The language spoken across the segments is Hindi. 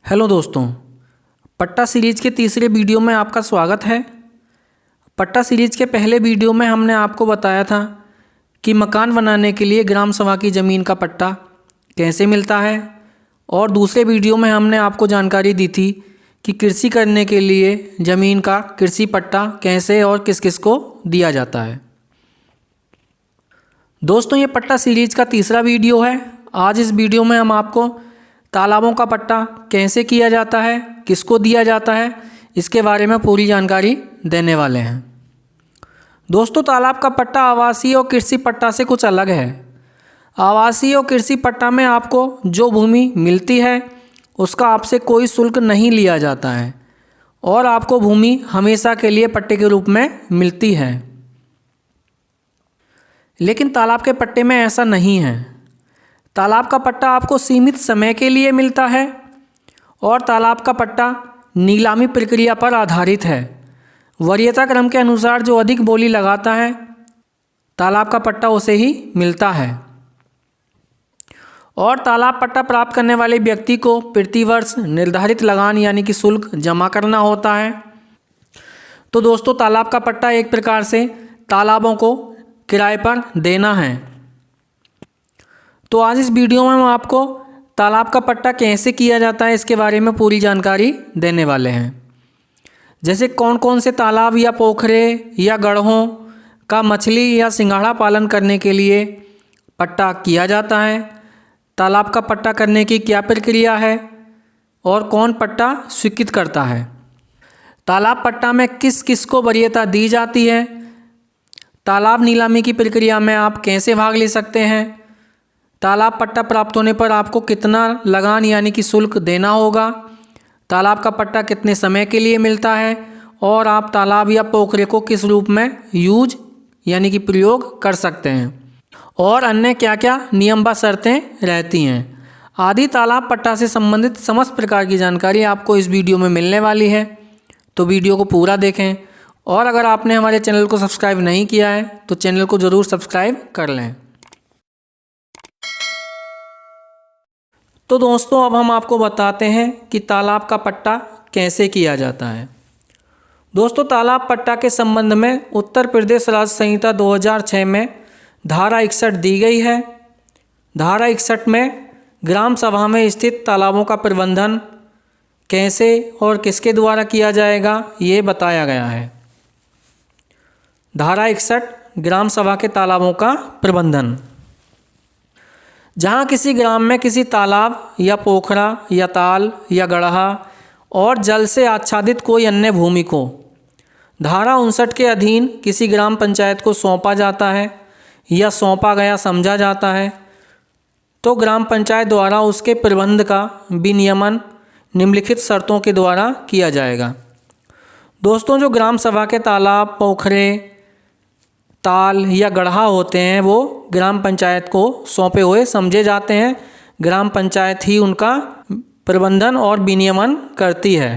हेलो दोस्तों, पट्टा सीरीज़ के तीसरे वीडियो में आपका स्वागत है। पट्टा सीरीज़ के पहले वीडियो में हमने आपको बताया था कि मकान बनाने के लिए ग्राम सभा की ज़मीन का पट्टा कैसे मिलता है, और दूसरे वीडियो में हमने आपको जानकारी दी थी कि कृषि करने के लिए ज़मीन का कृषि पट्टा कैसे और किस किस को दिया जाता है। दोस्तों, ये पट्टा सीरीज़ का तीसरा वीडियो है। आज इस वीडियो में हम आपको तालाबों का पट्टा कैसे किया जाता है, किसको दिया जाता है, इसके बारे में पूरी जानकारी देने वाले हैं। दोस्तों, तालाब का पट्टा आवासीय और कृषि पट्टा से कुछ अलग है। आवासीय और कृषि पट्टा में आपको जो भूमि मिलती है उसका आपसे कोई शुल्क नहीं लिया जाता है और आपको भूमि हमेशा के लिए पट्टे के रूप में मिलती है। लेकिन तालाब के पट्टे में ऐसा नहीं है। तालाब का पट्टा आपको सीमित समय के लिए मिलता है और तालाब का पट्टा नीलामी प्रक्रिया पर आधारित है। वरीयता क्रम के अनुसार जो अधिक बोली लगाता है तालाब का पट्टा उसे ही मिलता है। और तालाब पट्टा प्राप्त करने वाले व्यक्ति को प्रतिवर्ष निर्धारित लगान यानी कि शुल्क जमा करना होता है। तो दोस्तों, तालाब का पट्टा एक प्रकार से तालाबों को किराए पर देना है। तो आज इस वीडियो में हम आपको तालाब का पट्टा कैसे किया जाता है इसके बारे में पूरी जानकारी देने वाले हैं। जैसे कौन कौन से तालाब या पोखरे या गढ़ों का मछली या सिंघाड़ा पालन करने के लिए पट्टा किया जाता है, तालाब का पट्टा करने की क्या प्रक्रिया है और कौन पट्टा स्वीकृत करता है, तालाब पट्टा में किस किस को वरीयता दी जाती है, तालाब नीलामी की प्रक्रिया में आप कैसे भाग ले सकते हैं, तालाब पट्टा प्राप्त होने पर आपको कितना लगान यानी कि शुल्क देना होगा, तालाब का पट्टा कितने समय के लिए मिलता है और आप तालाब या पोखरे को किस रूप में यूज यानी कि प्रयोग कर सकते हैं, और अन्य क्या क्या नियम व शर्तें रहती हैं आदि तालाब पट्टा से संबंधित समस्त प्रकार की जानकारी आपको इस वीडियो में मिलने वाली है। तो वीडियो को पूरा देखें, और अगर आपने हमारे चैनल को सब्सक्राइब नहीं किया है तो चैनल को ज़रूर सब्सक्राइब कर लें। तो दोस्तों, अब हम आपको बताते हैं कि तालाब का पट्टा कैसे किया जाता है। दोस्तों, तालाब पट्टा के संबंध में उत्तर प्रदेश राज्य संहिता 2006 में धारा 61 दी गई है। धारा 61 में ग्राम सभा में स्थित तालाबों का प्रबंधन कैसे और किसके द्वारा किया जाएगा ये बताया गया है। धारा 61 ग्राम सभा के तालाबों का प्रबंधन। जहाँ किसी ग्राम में किसी तालाब या पोखरा या ताल या गढ़ा और जल से आच्छादित कोई अन्य भूमि को धारा 59 के अधीन किसी ग्राम पंचायत को सौंपा जाता है या सौंपा गया समझा जाता है, तो ग्राम पंचायत द्वारा उसके प्रबंध का विनियमन निम्नलिखित शर्तों के द्वारा किया जाएगा। दोस्तों, जो ग्राम सभा के तालाब, पोखरे, ताल या गढ़ा होते हैं वो ग्राम पंचायत को सौंपे हुए समझे जाते हैं। ग्राम पंचायत ही उनका प्रबंधन और विनियमन करती है।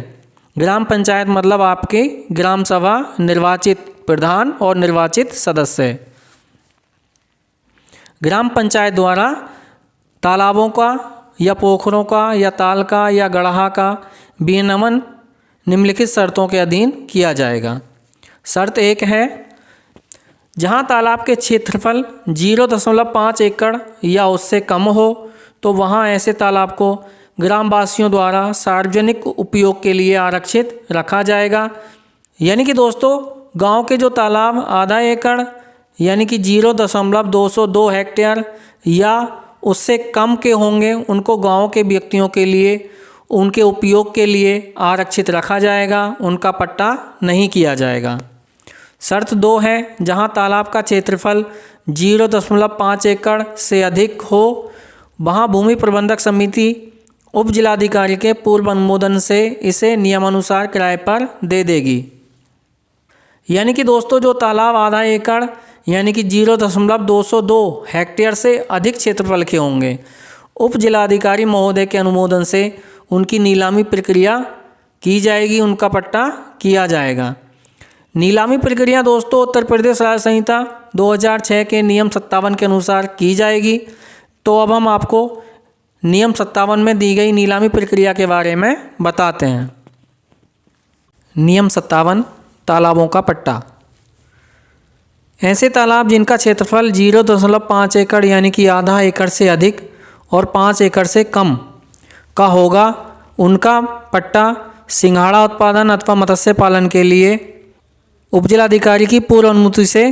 ग्राम पंचायत मतलब आपके ग्राम सभा, निर्वाचित प्रधान और निर्वाचित सदस्य। ग्राम पंचायत द्वारा तालाबों का या पोखरों का या ताल का या गढ़ा का विनियमन निम्नलिखित शर्तों के अधीन किया जाएगा। शर्त 1 है, जहाँ तालाब के क्षेत्रफल 0.5 एकड़ या उससे कम हो तो वहाँ ऐसे तालाब को ग्रामवासियों द्वारा सार्वजनिक उपयोग के लिए आरक्षित रखा जाएगा। यानी कि दोस्तों, गांव के जो तालाब आधा एकड़ यानी कि 0.202 हेक्टेयर या उससे कम के होंगे उनको गांव के व्यक्तियों के लिए उनके उपयोग के लिए आरक्षित रखा जाएगा, उनका पट्टा नहीं किया जाएगा। शर्त 2 है, जहां तालाब का क्षेत्रफल 0.5 एकड़ से अधिक हो वहां भूमि प्रबंधक समिति उप जिलाधिकारी के पूर्व अनुमोदन से इसे नियमानुसार किराए पर दे देगी। यानी कि दोस्तों, जो तालाब आधा एकड़ यानी कि 0.202 हेक्टेयर से अधिक क्षेत्रफल के होंगे उप जिलाधिकारी महोदय के अनुमोदन से उनकी नीलामी प्रक्रिया की जाएगी, उनका पट्टा किया जाएगा। नीलामी प्रक्रिया दोस्तों उत्तर प्रदेश राज्य संहिता 2006 के नियम 57 के अनुसार की जाएगी। तो अब हम आपको नियम 57 में दी गई नीलामी प्रक्रिया के बारे में बताते हैं। नियम 57 तालाबों का पट्टा। ऐसे तालाब जिनका क्षेत्रफल 0.5 एकड़ यानी कि आधा एकड़ से अधिक और 5 एकड़ से कम का होगा, उनका पट्टा सिंघाड़ा उत्पादन अथवा मत्स्य पालन के लिए उपजिलाधिकारी की पूर्व अनुमति से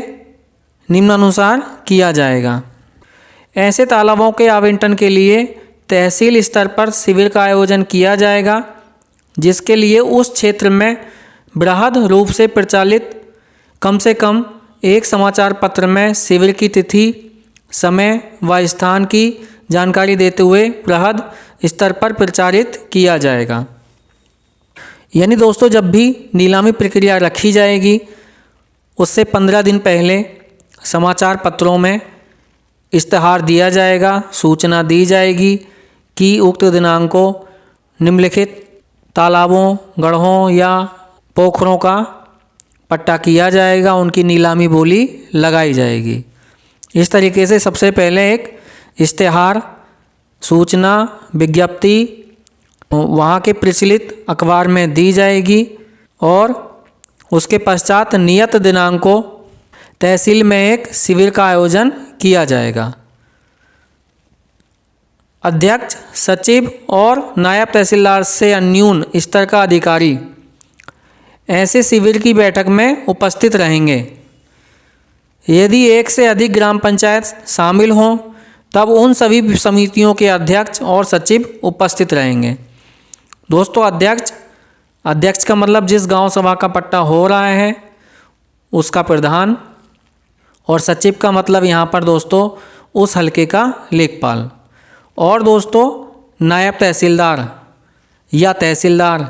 निम्नानुसार किया जाएगा। ऐसे तालाबों के आवंटन के लिए तहसील स्तर पर शिविर का आयोजन किया जाएगा, जिसके लिए उस क्षेत्र में बृहद रूप से प्रचालित कम से कम एक समाचार पत्र में शिविर की तिथि, समय व स्थान की जानकारी देते हुए बृहद स्तर पर प्रचारित किया जाएगा। यानी दोस्तों, जब भी नीलामी प्रक्रिया रखी जाएगी उससे 15 दिन पहले समाचार पत्रों में इश्तहार दिया जाएगा, सूचना दी जाएगी कि उक्त दिनांक को निम्नलिखित तालाबों, गढ़ों या पोखरों का पट्टा किया जाएगा, उनकी नीलामी बोली लगाई जाएगी। इस तरीके से सबसे पहले एक इश्तहार, सूचना, विज्ञप्ति वहाँ के प्रचलित अखबार में दी जाएगी और उसके पश्चात नियत दिनांक को तहसील में एक शिविर का आयोजन किया जाएगा। अध्यक्ष, सचिव और नायब तहसीलदार से अन्यून स्तर का अधिकारी ऐसे शिविर की बैठक में उपस्थित रहेंगे। यदि एक से अधिक ग्राम पंचायत शामिल हों तब उन सभी समितियों के अध्यक्ष और सचिव उपस्थित रहेंगे। दोस्तों, अध्यक्ष का मतलब जिस गांव सभा का पट्टा हो रहा है उसका प्रधान, और सचिव का मतलब यहाँ पर दोस्तों उस हलके का लेखपाल, और दोस्तों नायब तहसीलदार या तहसीलदार,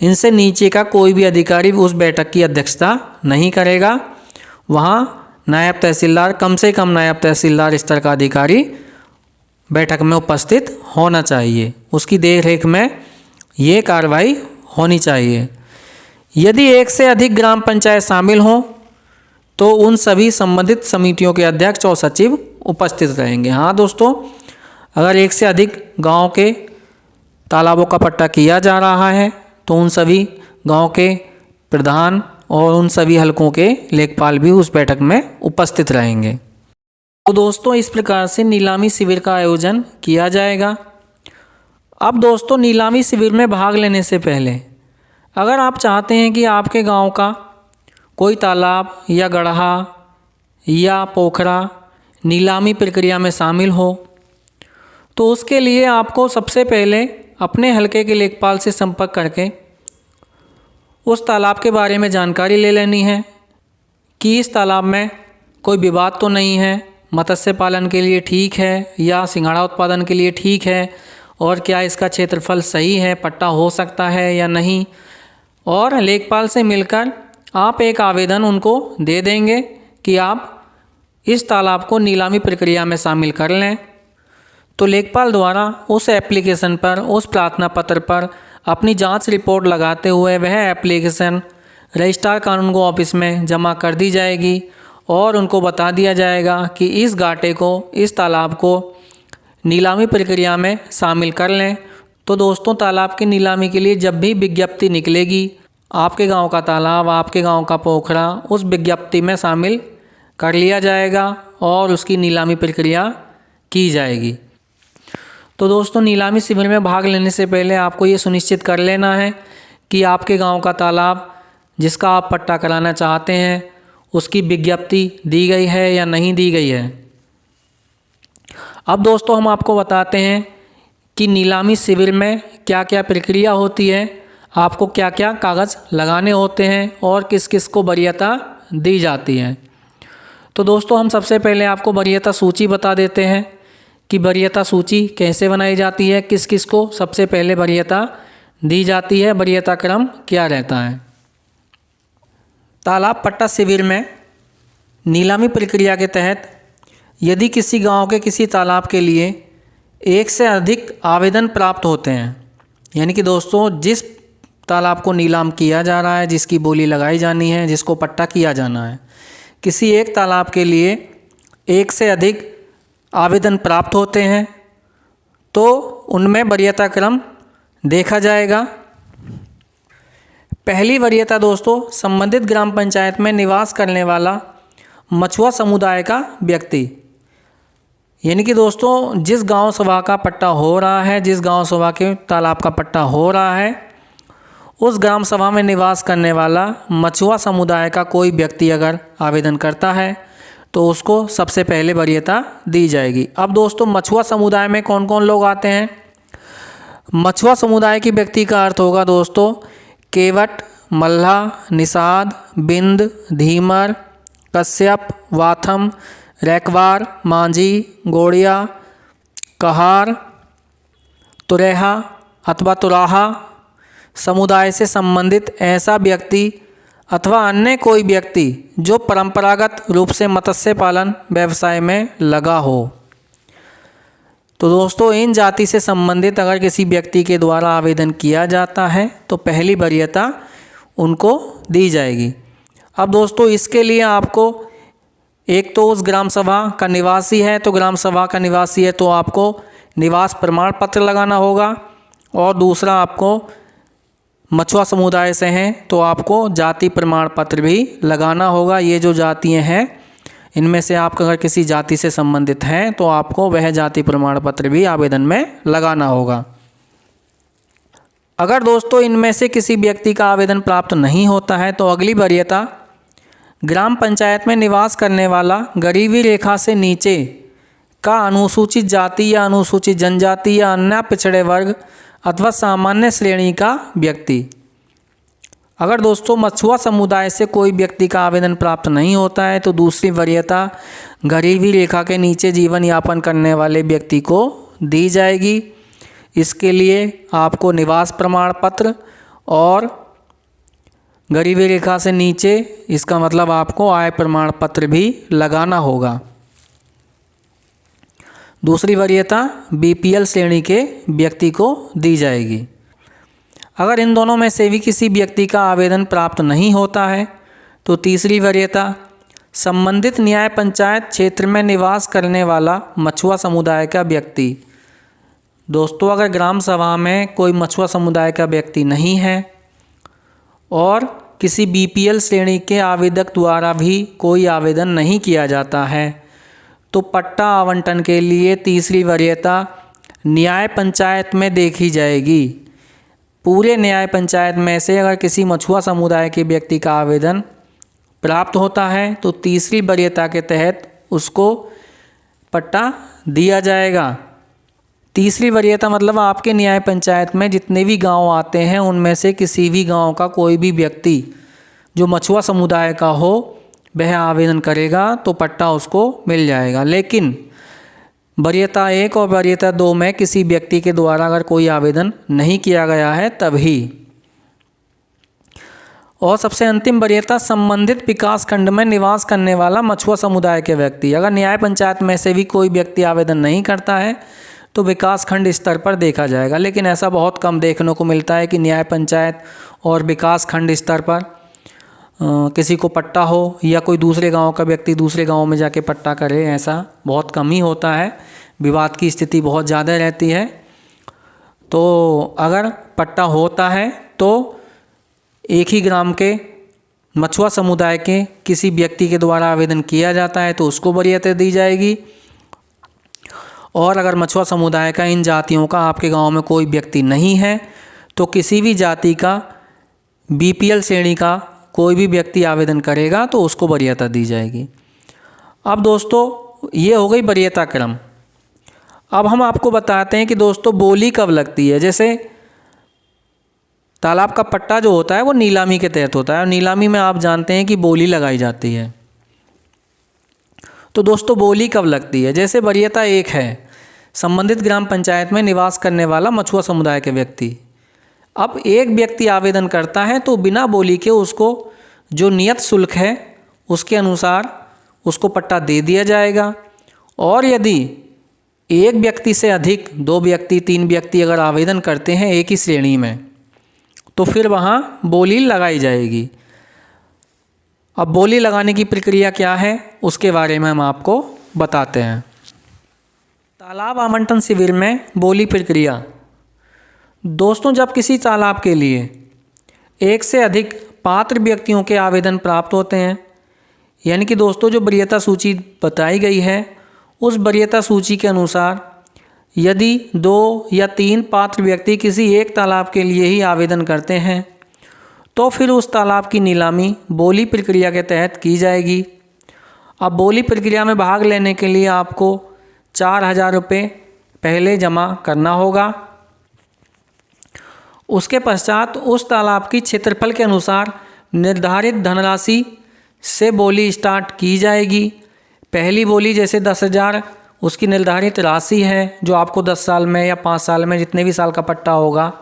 इनसे नीचे का कोई भी अधिकारी उस बैठक की अध्यक्षता नहीं करेगा। वहाँ नायब तहसीलदार, कम से कम नायब तहसीलदार स्तर का अधिकारी बैठक में उपस्थित होना चाहिए, उसकी देखरेख में ये कार्रवाई होनी चाहिए। यदि एक से अधिक ग्राम पंचायत शामिल हों तो उन सभी संबंधित समितियों के अध्यक्ष और सचिव उपस्थित रहेंगे। हाँ दोस्तों, अगर एक से अधिक गांव के तालाबों का पट्टा किया जा रहा है तो उन सभी गांव के प्रधान और उन सभी हलकों के लेखपाल भी उस बैठक में उपस्थित रहेंगे। तो दोस्तों, इस प्रकार से नीलामी शिविर का आयोजन किया जाएगा। अब दोस्तों, नीलामी शिविर में भाग लेने से पहले अगर आप चाहते हैं कि आपके गांव का कोई तालाब या गड्ढा या पोखरा नीलामी प्रक्रिया में शामिल हो तो उसके लिए आपको सबसे पहले अपने हलके के लेखपाल से संपर्क करके उस तालाब के बारे में जानकारी ले लेनी है कि इस तालाब में कोई विवाद तो नहीं है, मत्स्य पालन के लिए ठीक है या सिंघाड़ा उत्पादन के लिए ठीक है, और क्या इसका क्षेत्रफल सही है, पट्टा हो सकता है या नहीं। और लेखपाल से मिलकर आप एक आवेदन उनको दे देंगे कि आप इस तालाब को नीलामी प्रक्रिया में शामिल कर लें। तो लेखपाल द्वारा उस एप्लीकेशन पर, उस प्रार्थना पत्र पर अपनी जांच रिपोर्ट लगाते हुए वह एप्लीकेशन रजिस्ट्रार कानूनगो ऑफिस में जमा कर दी जाएगी और उनको बता दिया जाएगा कि इस घाटे को, इस तालाब को नीलामी प्रक्रिया में शामिल कर लें। तो दोस्तों, तालाब की नीलामी के लिए जब भी विज्ञप्ति निकलेगी, आपके गांव का तालाब, आपके गांव का पोखरा उस विज्ञप्ति में शामिल कर लिया जाएगा और उसकी नीलामी प्रक्रिया की जाएगी। तो दोस्तों, नीलामी शिविर में भाग लेने से पहले आपको ये सुनिश्चित कर लेना है कि आपके गांव का तालाब जिसका आप पट्टा कराना चाहते हैं उसकी विज्ञप्ति दी गई है या नहीं दी गई है। अब दोस्तों, हम आपको बताते हैं कि नीलामी शिविर में क्या क्या प्रक्रिया होती है, आपको क्या क्या कागज़ लगाने होते हैं और किस किस को वरीयता दी जाती है। तो दोस्तों, हम सबसे पहले आपको वरीयता सूची बता देते हैं कि वरीयता सूची कैसे बनाई जाती है, किस किस को सबसे पहले वरीयता दी जाती है, वरीयता क्रम क्या रहता है। तालाब पट्टा शिविर में नीलामी प्रक्रिया के तहत यदि किसी गांव के किसी तालाब के लिए एक से अधिक आवेदन प्राप्त होते हैं, यानी कि दोस्तों जिस तालाब को नीलाम किया जा रहा है, जिसकी बोली लगाई जानी है, जिसको पट्टा किया जाना है, किसी एक तालाब के लिए एक से अधिक आवेदन प्राप्त होते हैं तो उनमें वरीयता क्रम देखा जाएगा। पहली वरीयता दोस्तों, संबंधित ग्राम पंचायत में निवास करने वाला मछुआ समुदाय का व्यक्ति, यानी कि दोस्तों जिस गांव सभा का पट्टा हो रहा है, जिस गांव सभा के तालाब का पट्टा हो रहा है, उस ग्राम सभा में निवास करने वाला मछुआ समुदाय का कोई व्यक्ति अगर आवेदन करता है तो उसको सबसे पहले वरीयता दी जाएगी। अब दोस्तों मछुआ समुदाय में कौन कौन लोग आते हैं? मछुआ समुदाय के व्यक्ति का अर्थ होगा दोस्तों केवट, मल्लाह, निषाद, बिंद, धीमर, कश्यप, वाथम, रैकवार, मांझी, गोड़िया, कहार, तुरेहा अथवा तुराहा समुदाय से संबंधित ऐसा व्यक्ति अथवा अन्य कोई व्यक्ति जो परंपरागत रूप से मत्स्य पालन व्यवसाय में लगा हो। तो दोस्तों इन जाति से संबंधित अगर किसी व्यक्ति के द्वारा आवेदन किया जाता है तो पहली वरीयता उनको दी जाएगी। अब दोस्तों इसके लिए आपको एक तो उस ग्राम सभा का निवासी है तो ग्राम सभा का निवासी है तो आपको निवास प्रमाण पत्र लगाना होगा, और दूसरा आपको मछुआ समुदाय से हैं तो आपको जाति प्रमाण पत्र भी लगाना होगा। ये जो जातियाँ हैं इनमें से आप अगर किसी जाति से संबंधित हैं तो आपको वह जाति प्रमाण पत्र भी आवेदन में लगाना होगा। अगर दोस्तों इनमें से किसी व्यक्ति का आवेदन प्राप्त नहीं होता है तो अगली वरीयता, ग्राम पंचायत में निवास करने वाला गरीबी रेखा से नीचे का अनुसूचित जाति या अनुसूचित जनजाति या अन्य पिछड़े वर्ग अथवा सामान्य श्रेणी का व्यक्ति। अगर दोस्तों मछुआ समुदाय से कोई व्यक्ति का आवेदन प्राप्त नहीं होता है तो दूसरी वरीयता गरीबी रेखा के नीचे जीवन यापन करने वाले व्यक्ति को दी जाएगी। इसके लिए आपको निवास प्रमाण पत्र और गरीबी रेखा से नीचे, इसका मतलब आपको आय प्रमाण पत्र भी लगाना होगा। दूसरी वरीयता बीपीएल श्रेणी के व्यक्ति को दी जाएगी। अगर इन दोनों में से भी किसी व्यक्ति का आवेदन प्राप्त नहीं होता है तो तीसरी वरीयता संबंधित न्याय पंचायत क्षेत्र में निवास करने वाला मछुआ समुदाय का व्यक्ति। दोस्तों अगर ग्राम सभा में कोई मछुआ समुदाय का व्यक्ति नहीं है और किसी बीपीएल श्रेणी के आवेदक द्वारा भी कोई आवेदन नहीं किया जाता है तो पट्टा आवंटन के लिए तीसरी वरीयता न्याय पंचायत में देखी जाएगी। पूरे न्याय पंचायत में से अगर किसी मछुआ समुदाय के व्यक्ति का आवेदन प्राप्त होता है तो तीसरी वरीयता के तहत उसको पट्टा दिया जाएगा। तीसरी वरीयता मतलब आपके न्याय पंचायत में जितने भी गांव आते हैं उनमें से किसी भी गांव का कोई भी व्यक्ति जो मछुआ समुदाय का हो वह आवेदन करेगा तो पट्टा उसको मिल जाएगा। लेकिन वरीयता 1 और वरीयता 2 में किसी व्यक्ति के द्वारा अगर कोई आवेदन नहीं किया गया है तभी। और सबसे अंतिम वरीयता संबंधित विकास खंड में निवास करने वाला मछुआ समुदाय के व्यक्ति। अगर न्याय पंचायत में से भी कोई व्यक्ति आवेदन नहीं करता है तो विकास खंड स्तर पर देखा जाएगा, लेकिन ऐसा बहुत कम देखने को मिलता है कि न्याय पंचायत और विकास खंड स्तर पर किसी को पट्टा हो या कोई दूसरे गांव का व्यक्ति दूसरे गांव में जाके पट्टा करे, ऐसा बहुत कम ही होता है। विवाद की स्थिति बहुत ज़्यादा रहती है। तो अगर पट्टा होता है तो एक ही ग्राम के मछुआ समुदाय के किसी व्यक्ति के द्वारा आवेदन किया जाता है तो उसको वरीयता दी जाएगी। और अगर मछुआ समुदाय का इन जातियों का आपके गांव में कोई व्यक्ति नहीं है तो किसी भी जाति का बीपीएल श्रेणी का कोई भी व्यक्ति आवेदन करेगा तो उसको वरीयता दी जाएगी। अब दोस्तों ये हो गई वरीयता क्रम। अब हम आपको बताते हैं कि दोस्तों बोली कब लगती है। जैसे तालाब का पट्टा जो होता है वो नीलामी के तहत होता है और नीलामी में आप जानते हैं कि बोली लगाई जाती है। तो दोस्तों बोली कब लगती है? जैसे वरीयता 1 है संबंधित ग्राम पंचायत में निवास करने वाला मछुआ समुदाय के व्यक्ति। अब एक व्यक्ति आवेदन करता है तो बिना बोली के उसको जो नियत शुल्क है उसके अनुसार उसको पट्टा दे दिया जाएगा। और यदि एक व्यक्ति से अधिक 2 व्यक्ति 3 व्यक्ति अगर आवेदन करते हैं एक ही श्रेणी में तो फिर वहाँ बोली लगाई जाएगी। अब बोली लगाने की प्रक्रिया क्या है उसके बारे में हम आपको बताते हैं। तालाब आवंटन शिविर में बोली प्रक्रिया। दोस्तों, जब किसी तालाब के लिए एक से अधिक पात्र व्यक्तियों के आवेदन प्राप्त होते हैं, यानी कि दोस्तों जो वरीयता सूची बताई गई है उस वरीयता सूची के अनुसार यदि 2 या 3 पात्र व्यक्ति किसी एक तालाब के लिए ही आवेदन करते हैं तो फिर उस तालाब की नीलामी बोली प्रक्रिया के तहत की जाएगी। अब बोली प्रक्रिया में भाग लेने के लिए आपको 4,000 रुपये पहले जमा करना होगा। उसके पश्चात उस तालाब की क्षेत्रफल के अनुसार निर्धारित धनराशि से बोली स्टार्ट की जाएगी। पहली बोली जैसे 10,000 उसकी निर्धारित राशि है जो आपको 10 साल में या 5 साल में जितने भी साल का पट्टा होगा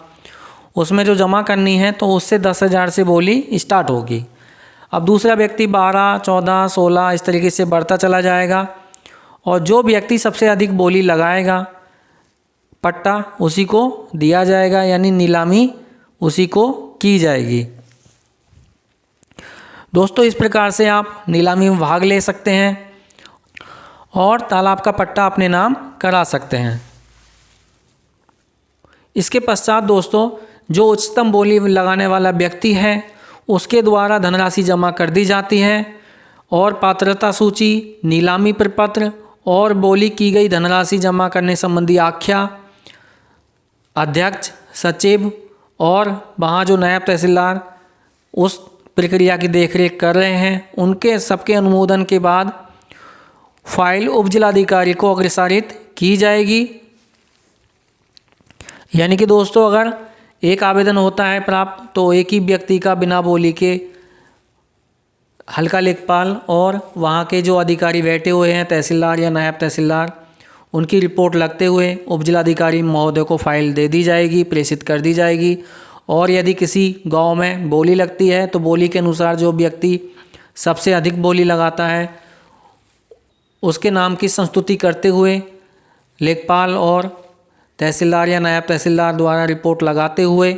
उसमें जो जमा करनी है, तो उससे 10,000 से बोली स्टार्ट होगी। अब दूसरा व्यक्ति 12, 14, 16 इस तरीके से बढ़ता चला जाएगा और जो व्यक्ति सबसे अधिक बोली लगाएगा पट्टा उसी को दिया जाएगा, यानी नीलामी उसी को की जाएगी। दोस्तों, इस प्रकार से आप नीलामी में भाग ले सकते हैं और तालाब का पट्टा अपने नाम करा सकते हैं। इसके पश्चात दोस्तों जो उच्चतम बोली लगाने वाला व्यक्ति है उसके द्वारा धनराशि जमा कर दी जाती है और पात्रता सूची, नीलामी प्रपत्र और बोली की गई धनराशि जमा करने संबंधी आख्या अध्यक्ष, सचिव और वहाँ जो नायब तहसीलदार उस प्रक्रिया की देखरेख कर रहे हैं उनके सबके अनुमोदन के बाद फाइल उप जिलाधिकारी को अग्रेसारित की जाएगी। यानी कि दोस्तों अगर एक आवेदन होता है प्राप्त तो एक ही व्यक्ति का बिना बोली के हल्का लेखपाल और वहाँ के जो अधिकारी बैठे हुए हैं तहसीलदार या नायब तहसीलदार उनकी रिपोर्ट लगते हुए उप जिलाधिकारी महोदय को फाइल दे दी जाएगी, प्रेषित कर दी जाएगी। और यदि किसी गांव में बोली लगती है तो बोली के अनुसार जो व्यक्ति सबसे अधिक बोली लगाता है उसके नाम की संस्तुति करते हुए लेखपाल और तहसीलदार या नायब तहसीलदार द्वारा रिपोर्ट लगाते हुए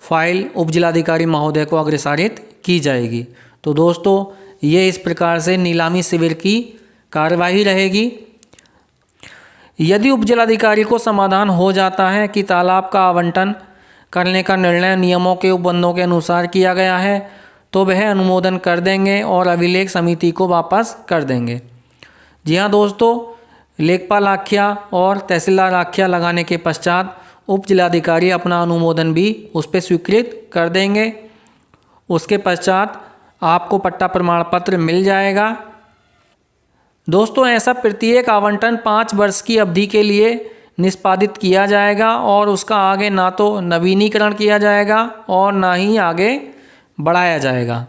फाइल उप जिलाधिकारी महोदय को अग्रेसारित की जाएगी। तो दोस्तों ये इस प्रकार से नीलामी शिविर की कार्यवाही रहेगी। यदि उप जिलाधिकारी को समाधान हो जाता है कि तालाब का आवंटन करने का निर्णय नियमों के उपबंधों के अनुसार किया गया है तो वह अनुमोदन कर देंगे और अभिलेख समिति को वापस कर देंगे। जी हाँ दोस्तों, लेखपाल आख्या और तहसीलदार आख्या लगाने के पश्चात उप जिलाधिकारी अपना अनुमोदन भी उस पर स्वीकृत कर देंगे। उसके पश्चात आपको पट्टा प्रमाण पत्र मिल जाएगा। दोस्तों ऐसा प्रत्येक आवंटन 5 वर्ष की अवधि के लिए निष्पादित किया जाएगा और उसका आगे ना तो नवीनीकरण किया जाएगा और ना ही आगे बढ़ाया जाएगा।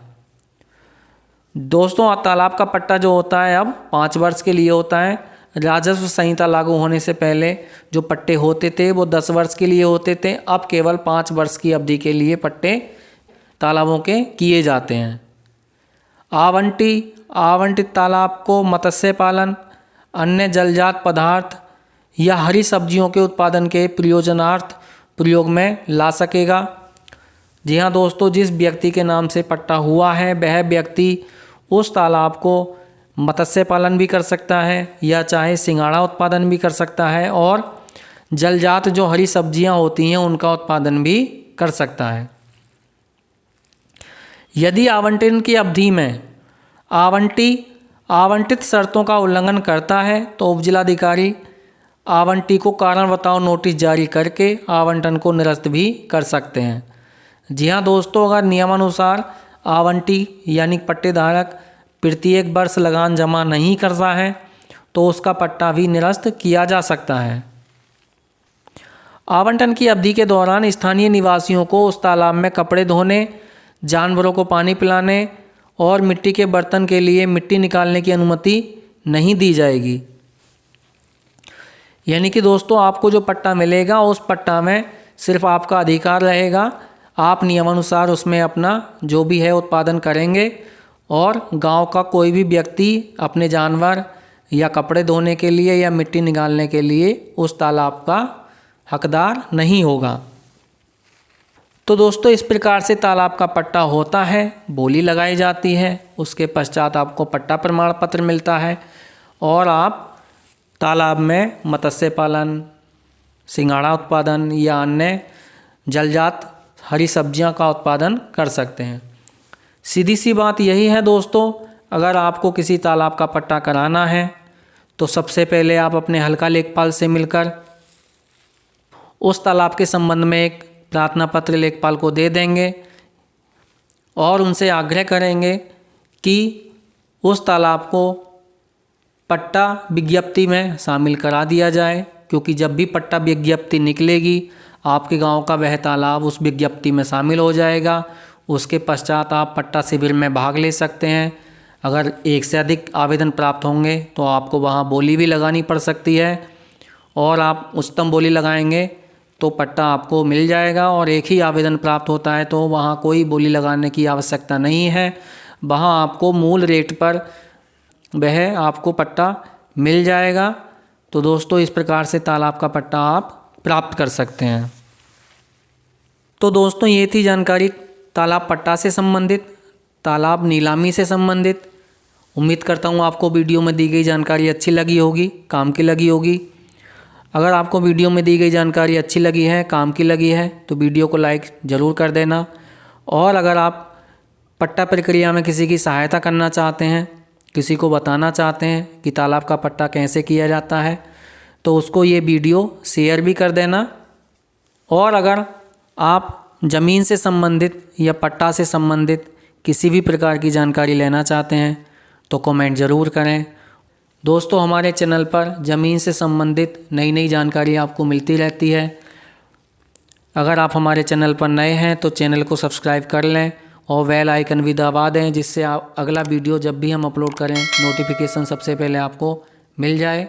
दोस्तों तालाब का पट्टा जो होता है अब 5 वर्ष के लिए होता है। राजस्व संहिता लागू होने से पहले जो पट्टे होते थे वो 10 वर्ष के लिए होते थे। अब केवल 5 वर्ष की अवधि के लिए पट्टे तालाबों के किए जाते हैं। आवंटित तालाब को मत्स्य पालन, अन्य जलजात पदार्थ या हरी सब्जियों के उत्पादन के प्रयोजनार्थ प्रयोग में ला सकेगा। जी हाँ दोस्तों, जिस व्यक्ति के नाम से पट्टा हुआ है वह व्यक्ति उस तालाब को मत्स्य पालन भी कर सकता है या चाहे सिंघाड़ा उत्पादन भी कर सकता है और जलजात जो हरी सब्जियां होती हैं उनका उत्पादन भी कर सकता है। यदि आवंटन की अवधि में आवंटित शर्तों का उल्लंघन करता है तो उप जिलाधिकारी आवंटी को कारण बताओ नोटिस जारी करके आवंटन को निरस्त भी कर सकते हैं। जी हाँ दोस्तों, अगर नियमानुसार आवंटी यानी पट्टेधारक प्रत्येक वर्ष लगान जमा नहीं करता है तो उसका पट्टा भी निरस्त किया जा सकता है। आवंटन की अवधि के दौरान स्थानीय निवासियों को उस तालाब में कपड़े धोने, जानवरों को पानी पिलाने और मिट्टी के बर्तन के लिए मिट्टी निकालने की अनुमति नहीं दी जाएगी। यानी कि दोस्तों आपको जो पट्टा मिलेगा उस पट्टा में सिर्फ आपका अधिकार रहेगा। आप नियमानुसार उसमें अपना जो भी है उत्पादन करेंगे और गांव का कोई भी व्यक्ति अपने जानवर या कपड़े धोने के लिए या मिट्टी निकालने के लिए उस तालाब का हकदार नहीं होगा। तो दोस्तों इस प्रकार से तालाब का पट्टा होता है, बोली लगाई जाती है, उसके पश्चात आपको पट्टा प्रमाण पत्र मिलता है और आप तालाब में मत्स्य पालन, सिंघाड़ा उत्पादन या अन्य जलजात हरी सब्जियां का उत्पादन कर सकते हैं। सीधी सी बात यही है दोस्तों, अगर आपको किसी तालाब का पट्टा कराना है तो सबसे पहले आप अपने हल्का लेखपाल से मिलकर उस तालाब के संबंध में एक प्रार्थना पत्र लेखपाल को दे देंगे और उनसे आग्रह करेंगे कि उस तालाब को पट्टा विज्ञप्ति में शामिल करा दिया जाए, क्योंकि जब भी पट्टा विज्ञप्ति निकलेगी आपके गांव का वह तालाब उस विज्ञप्ति में शामिल हो जाएगा। उसके पश्चात आप पट्टा शिविर में भाग ले सकते हैं। अगर एक से अधिक आवेदन प्राप्त होंगे तो आपको वहां बोली भी लगानी पड़ सकती है, और आप उच्चतम बोली लगाएंगे तो पट्टा आपको मिल जाएगा। और एक ही आवेदन प्राप्त होता है तो वहाँ कोई बोली लगाने की आवश्यकता नहीं है, वहाँ आपको मूल रेट पर वह आपको पट्टा मिल जाएगा। तो दोस्तों इस प्रकार से तालाब का पट्टा आप प्राप्त कर सकते हैं। तो दोस्तों ये थी जानकारी तालाब पट्टा से संबंधित, तालाब नीलामी से संबंधित। उम्मीद करता हूँ आपको वीडियो में दी गई जानकारी अच्छी लगी होगी, काम की लगी होगी। अगर आपको वीडियो में दी गई जानकारी अच्छी लगी है, काम की लगी है, तो वीडियो को लाइक ज़रूर कर देना। और अगर आप पट्टा प्रक्रिया में किसी की सहायता करना चाहते हैं, किसी को बताना चाहते हैं कि तालाब का पट्टा कैसे किया जाता है, तो उसको ये वीडियो शेयर भी कर देना। और अगर आप ज़मीन से संबंधित या पट्टा से संबंधित किसी भी प्रकार की जानकारी लेना चाहते हैं तो कमेंट ज़रूर करें। दोस्तों हमारे चैनल पर ज़मीन से संबंधित नई नई जानकारी आपको मिलती रहती है। अगर आप हमारे चैनल पर नए हैं तो चैनल को सब्सक्राइब कर लें और बेल आइकन भी दबा दें, जिससे आप अगला वीडियो जब भी हम अपलोड करें नोटिफिकेशन सबसे पहले आपको मिल जाए।